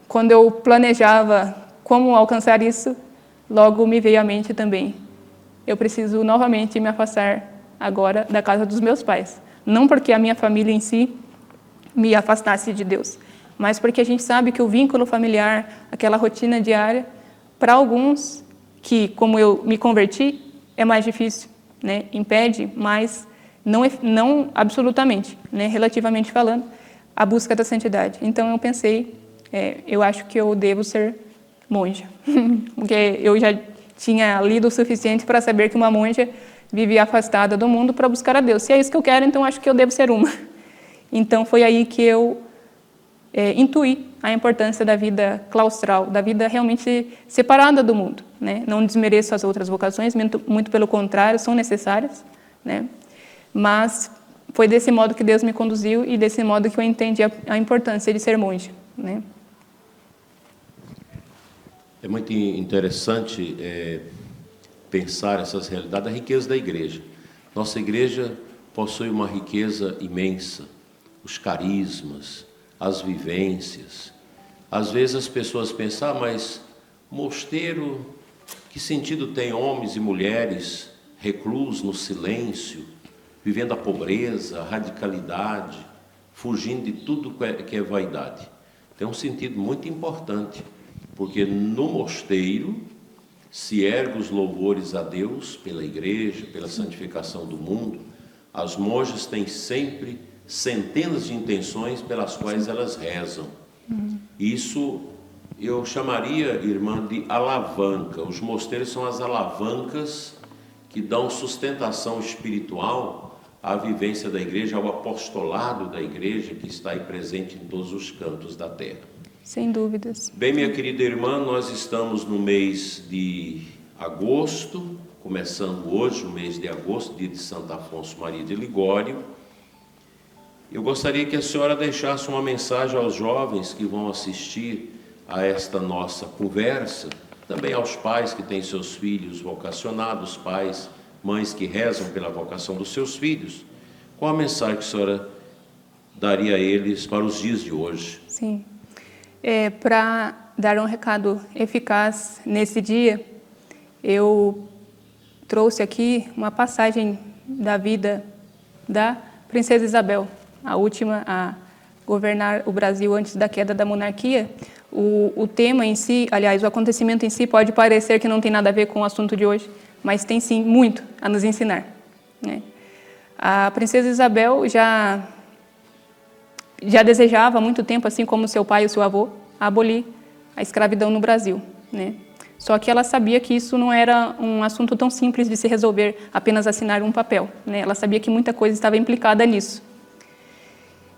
quando eu planejava como alcançar isso, logo me veio à mente também: eu preciso novamente me afastar agora da casa dos meus pais. Não porque a minha família em si me afastasse de Deus, mas porque a gente sabe que o vínculo familiar, aquela rotina diária, para alguns que, como eu me converti, é mais difícil, né? Impede, mas não absolutamente, né? Relativamente falando, a busca da santidade. Então eu pensei, eu acho que eu devo ser monja, porque eu já tinha lido o suficiente para saber que uma monja vivia afastada do mundo para buscar a Deus. Se é isso que eu quero, então acho que eu devo ser uma. Então foi aí que eu intuí a importância da vida claustral, da vida realmente separada do mundo, né? Não desmereço as outras vocações, muito pelo contrário, são necessárias, né? Mas foi desse modo que Deus me conduziu e desse modo que eu entendi a importância de ser monja, né? É muito interessante pensar essas realidades, a riqueza da igreja. Nossa igreja possui uma riqueza imensa, os carismas, as vivências. Às vezes as pessoas pensam, mas mosteiro, que sentido tem homens e mulheres reclusos no silêncio, vivendo a pobreza, a radicalidade, fugindo de tudo que é vaidade. Tem um sentido muito importante, porque no mosteiro se ergue os louvores a Deus pela igreja, pela santificação do mundo. As monjas têm sempre centenas de intenções pelas quais elas rezam. Isso eu chamaria, irmã, de alavanca. Os mosteiros são as alavancas que dão sustentação espiritual à vivência da igreja, ao apostolado da igreja que está aí presente em todos os cantos da terra. Sem dúvidas. Bem, minha querida irmã, nós estamos no mês de agosto, começando hoje o mês de agosto, dia de Santo Afonso Maria de Ligório. Eu gostaria que a senhora deixasse uma mensagem aos jovens que vão assistir a esta nossa conversa, também aos pais que têm seus filhos vocacionados, pais, mães que rezam pela vocação dos seus filhos. Qual a mensagem que a senhora daria a eles para os dias de hoje? Sim. Para dar um recado eficaz nesse dia, eu trouxe aqui uma passagem da vida da Princesa Isabel, a última a governar o Brasil antes da queda da monarquia. O tema em si, aliás, o acontecimento em si pode parecer que não tem nada a ver com o assunto de hoje, mas tem sim muito a nos ensinar, né? A Princesa Isabel já desejava há muito tempo, assim como seu pai e o seu avô, abolir a escravidão no Brasil, né? Só que ela sabia que isso não era um assunto tão simples de se resolver apenas assinar um papel, né? Ela sabia que muita coisa estava implicada nisso.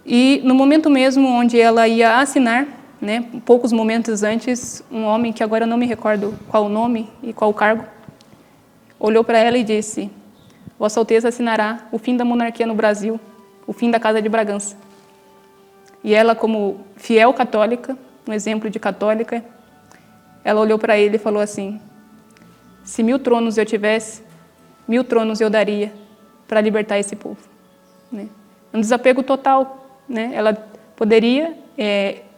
E no momento mesmo onde ela ia assinar, né, poucos momentos antes, um homem, que agora eu não me recordo qual o nome e qual o cargo, olhou para ela e disse: Vossa Alteza assinará o fim da monarquia no Brasil, o fim da Casa de Bragança. E ela, como fiel católica, um exemplo de católica, ela olhou para ele e falou assim: se 1000 tronos eu tivesse, 1000 tronos eu daria para libertar esse povo, né? Um desapego total, né? Ela poderia,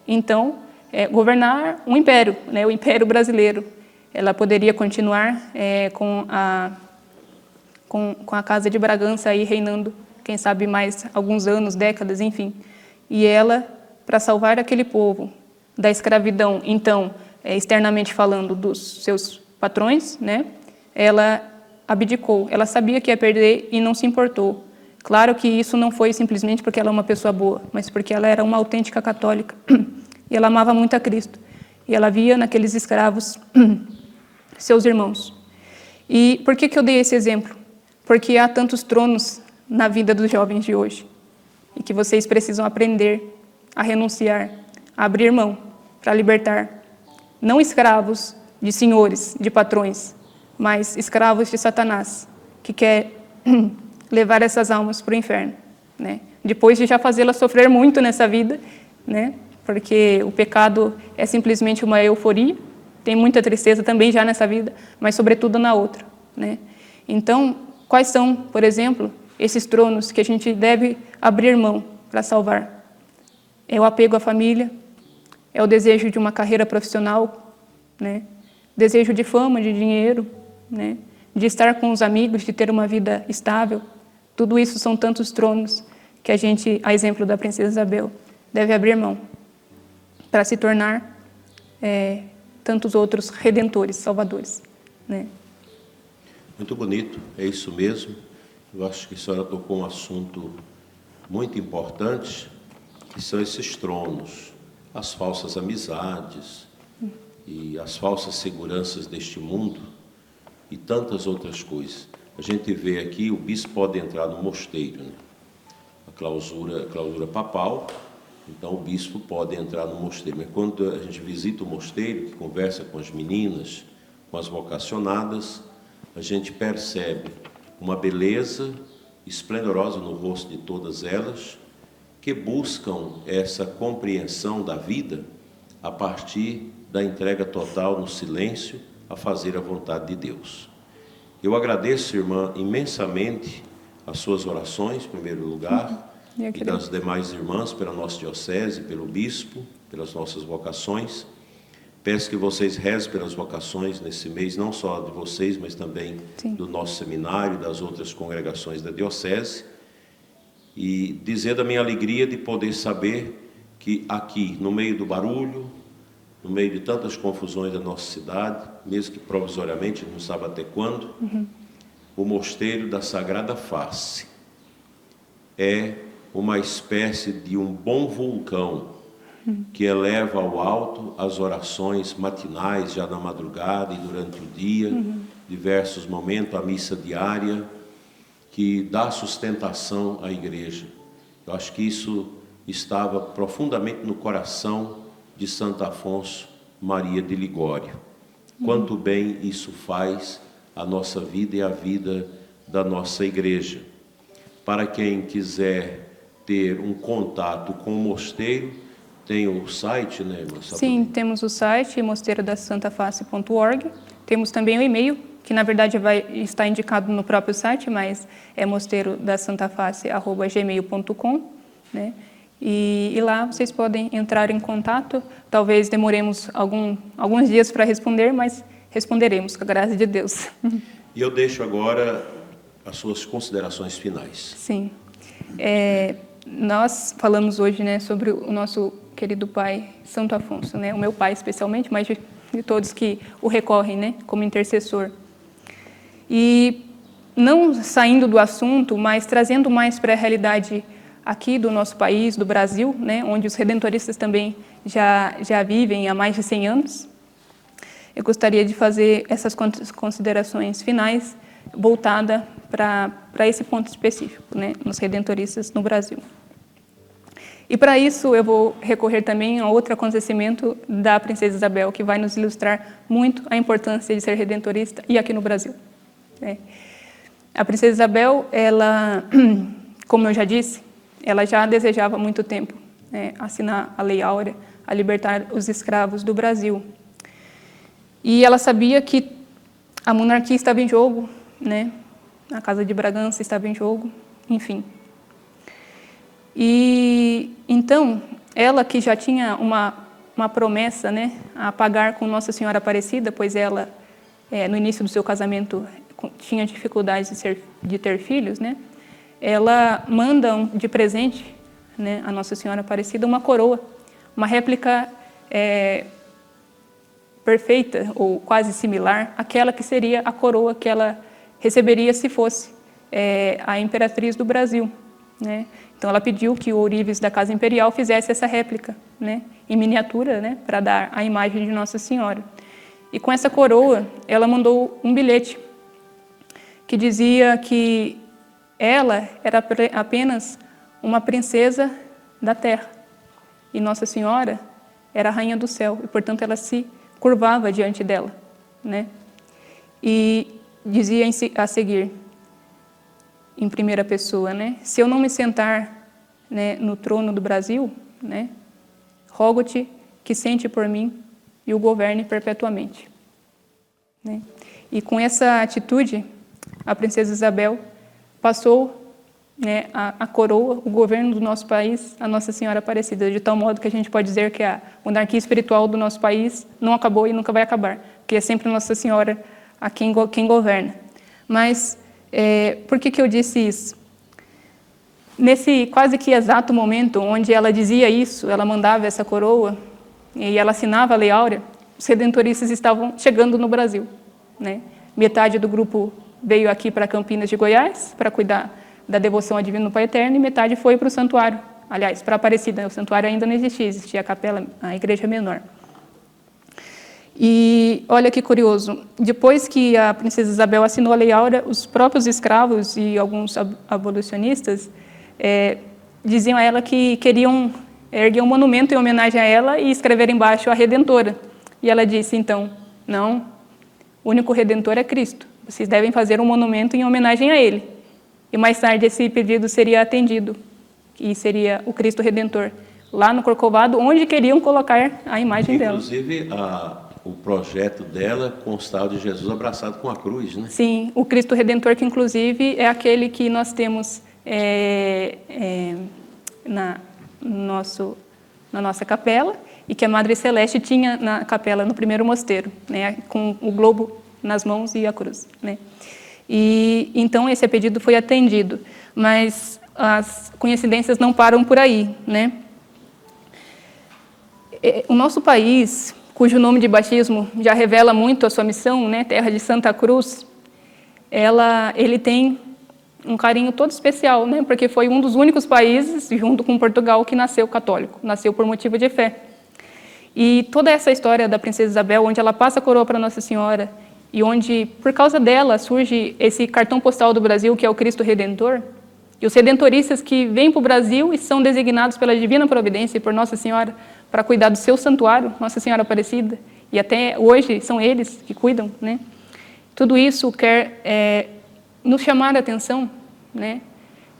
então, governar um império, né? O Império Brasileiro. Ela poderia continuar com a Casa de Bragança aí reinando, quem sabe mais alguns anos, décadas, enfim. E ela, para salvar aquele povo da escravidão, então, externamente falando, dos seus patrões, né? Ela abdicou. Ela sabia que ia perder e não se importou. Claro que isso não foi simplesmente porque ela é uma pessoa boa, mas porque ela era uma autêntica católica. E ela amava muito a Cristo. E ela via naqueles escravos seus irmãos. E por que eu dei esse exemplo? Porque há tantos tronos na vida dos jovens de hoje. E que vocês precisam aprender a renunciar, a abrir mão, para libertar. Não escravos de senhores, de patrões, mas escravos de Satanás, que quer levar essas almas para o inferno, né? Depois de já fazê-las sofrer muito nessa vida, né? Porque o pecado é simplesmente uma euforia, tem muita tristeza também já nessa vida, mas sobretudo na outra, né? Então, quais são, por exemplo, esses tronos que a gente deve abrir mão para salvar? É o apego à família, é o desejo de uma carreira profissional, né? Desejo de fama, de dinheiro, né? De estar com os amigos, de ter uma vida estável. Tudo isso são tantos tronos que a gente, a exemplo da Princesa Isabel, deve abrir mão para se tornar tantos outros redentores, salvadores, né? Muito bonito, é isso mesmo. Eu acho que a senhora tocou um assunto muito importante, que são esses tronos, as falsas amizades e as falsas seguranças deste mundo e tantas outras coisas. A gente vê aqui, o bispo pode entrar no mosteiro, né? A clausura papal, então o bispo pode entrar no mosteiro. Mas quando a gente visita o mosteiro, que conversa com as meninas, com as vocacionadas, a gente percebe uma beleza esplendorosa no rosto de todas elas, que buscam essa compreensão da vida a partir da entrega total no silêncio a fazer a vontade de Deus. Eu agradeço, irmã, imensamente as suas orações, em primeiro lugar, e das demais irmãs, pela nossa diocese, pelo bispo, pelas nossas vocações. Peço que vocês rezem pelas vocações nesse mês, não só de vocês, mas também do nosso seminário, das outras congregações da diocese. e dizer da minha alegria de poder saber que aqui, no meio do barulho, no meio de tantas confusões da nossa cidade, mesmo que provisoriamente, não sabe até quando, o Mosteiro da Sagrada Face é uma espécie de um bom vulcão que eleva ao alto as orações matinais, já na madrugada e durante o dia, diversos momentos, a missa diária, que dá sustentação à igreja. Eu acho que isso estava profundamente no coração de Santo Afonso Maria de Ligório. Quanto bem isso faz à nossa vida e à vida da nossa igreja. Para quem quiser ter um contato com o mosteiro, tem o site, né, irmã? Sim, temos o site mosteirodasantaface.org. Temos também o e-mail, que na verdade vai estar indicado no próprio site, mas é mosteirodasantaface@gmail.com, né? E lá vocês podem entrar em contato. Talvez demoremos alguns dias para responder, mas responderemos, com a graça de Deus. E eu deixo agora as suas considerações finais. Sim. Nós falamos hoje, né, sobre o nosso querido pai, Santo Afonso, né? O meu pai especialmente, mas de todos que o recorrem, né, como intercessor. E não saindo do assunto, mas trazendo mais para a realidade aqui do nosso país, do Brasil, né, onde os redentoristas também já vivem há mais de 100 anos, eu gostaria de fazer essas considerações finais voltada para esse ponto específico, né, nos redentoristas no Brasil. E para isso eu vou recorrer também a outro acontecimento da Princesa Isabel, que vai nos ilustrar muito a importância de ser redentorista e aqui no Brasil, né. A Princesa Isabel, ela, como eu já disse, ela já desejava há muito tempo, né, assinar a Lei Áurea, a libertar os escravos do Brasil. E ela sabia que a monarquia estava em jogo, né, a Casa de Bragança estava em jogo, enfim. E então, ela que já tinha uma promessa, né, a pagar com Nossa Senhora Aparecida, pois ela, no início do seu casamento, tinha dificuldades de ter filhos, né, ela manda de presente, né, a Nossa Senhora Aparecida uma coroa, uma réplica perfeita ou quase similar àquela que seria a coroa que ela receberia se fosse a imperatriz do Brasil, né. Então ela pediu que o ourives da Casa Imperial fizesse essa réplica, né, em miniatura, né, para dar a imagem de Nossa Senhora. E com essa coroa, ela mandou um bilhete que dizia que ela era apenas uma princesa da terra e Nossa Senhora era a rainha do céu e, portanto, ela se curvava diante dela, né? E dizia a seguir, em primeira pessoa, né? Se eu não me sentar, né, no trono do Brasil, né, rogo-te que sente por mim e o governe perpetuamente, né? E com essa atitude, a Princesa Isabel passou, né, a coroa, o governo do nosso país, a Nossa Senhora Aparecida, de tal modo que a gente pode dizer que a monarquia espiritual do nosso país não acabou e nunca vai acabar, porque é sempre Nossa Senhora a quem governa. Mas por que eu disse isso? Nesse quase que exato momento onde ela dizia isso, ela mandava essa coroa e ela assinava a Lei Áurea, os redentoristas estavam chegando no Brasil, né? Metade do grupo veio aqui para Campinas de Goiás para cuidar da devoção ao Divino Pai Eterno e metade foi para o santuário, aliás, para Aparecida. O santuário ainda não existia a capela, a igreja menor. E olha que curioso, depois que a Princesa Isabel assinou a Lei Áurea, os próprios escravos e alguns abolicionistas diziam a ela que queriam erguer um monumento em homenagem a ela e escrever embaixo a Redentora. E ela disse, então, não, o único Redentor é Cristo. Vocês devem fazer um monumento em homenagem a Ele. E mais tarde esse pedido seria atendido, e seria o Cristo Redentor, lá no Corcovado, onde queriam colocar a imagem dela. Inclusive, o projeto dela constava de Jesus abraçado com a cruz, né? Sim, o Cristo Redentor, que inclusive é aquele que nós temos na nossa capela, e que a Madre Celeste tinha na capela, no primeiro mosteiro, né, com o globo nas mãos e a cruz, né? E então esse pedido foi atendido, mas as coincidências não param por aí, né? O nosso país, cujo nome de batismo já revela muito a sua missão, né, Terra de Santa Cruz, ele tem um carinho todo especial, né, porque foi um dos únicos países, junto com Portugal, que nasceu católico, nasceu por motivo de fé. E toda essa história da princesa Isabel, onde ela passa a coroa para Nossa Senhora, e onde, por causa dela, surge esse cartão postal do Brasil, que é o Cristo Redentor, e os redentoristas que vêm para o Brasil e são designados pela Divina Providência e por Nossa Senhora para cuidar do seu santuário, Nossa Senhora Aparecida, e até hoje são eles que cuidam, né? Tudo isso quer nos chamar a atenção, né,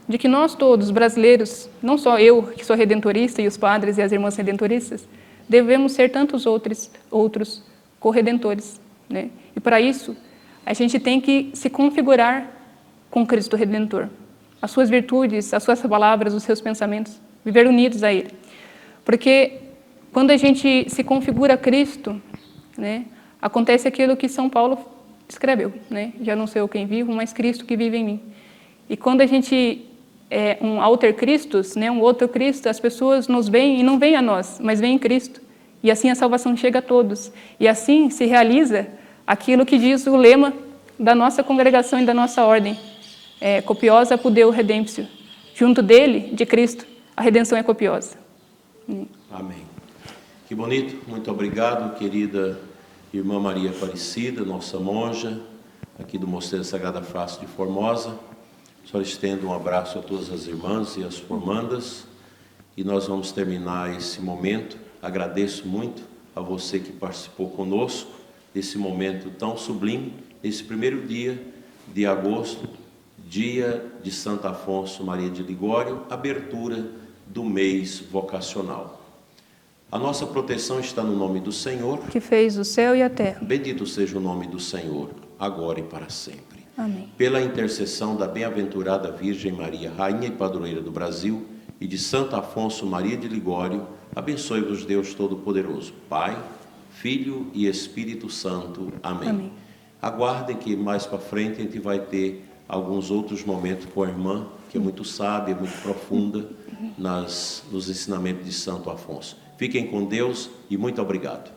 de que nós todos, brasileiros, não só eu, que sou redentorista, e os padres e as irmãs redentoristas, devemos ser tantos outros corredentores, né? E para isso, a gente tem que se configurar com Cristo Redentor. As suas virtudes, as suas palavras, os seus pensamentos, viver unidos a Ele. Porque quando a gente se configura a Cristo, né, acontece aquilo que São Paulo escreveu, né? Já não sou eu quem vivo, mas Cristo que vive em mim. E quando a gente é um alter Christus, né, um outro Cristo, as pessoas nos veem e não veem a nós, mas veem Cristo. E assim a salvação chega a todos. E assim se realiza aquilo que diz o lema da nossa congregação e da nossa ordem. Copiosa apud Deo redemptio. Junto dele, de Cristo, a redenção é copiosa. Amém. Que bonito. Muito obrigado, querida irmã Maria Aparecida, nossa monja, aqui do Mosteiro Sagrada Face de Formosa. Só estendo um abraço a todas as irmãs e as formandas. E nós vamos terminar esse momento. Agradeço muito a você que participou conosco desse momento tão sublime, esse primeiro dia de agosto, dia de Santo Afonso Maria de Ligório, abertura do mês vocacional. A nossa proteção está no nome do Senhor, que fez o céu e a terra. Bendito seja o nome do Senhor, agora e para sempre. Amém. Pela intercessão da bem-aventurada Virgem Maria, Rainha e Padroeira do Brasil, e de Santo Afonso Maria de Ligório, abençoe-vos Deus Todo-Poderoso, Pai, Filho e Espírito Santo. Amém. Amém. Aguardem que mais para frente a gente vai ter alguns outros momentos com a irmã, que é muito sábia, muito profunda nos ensinamentos de Santo Afonso. Fiquem com Deus e muito obrigado.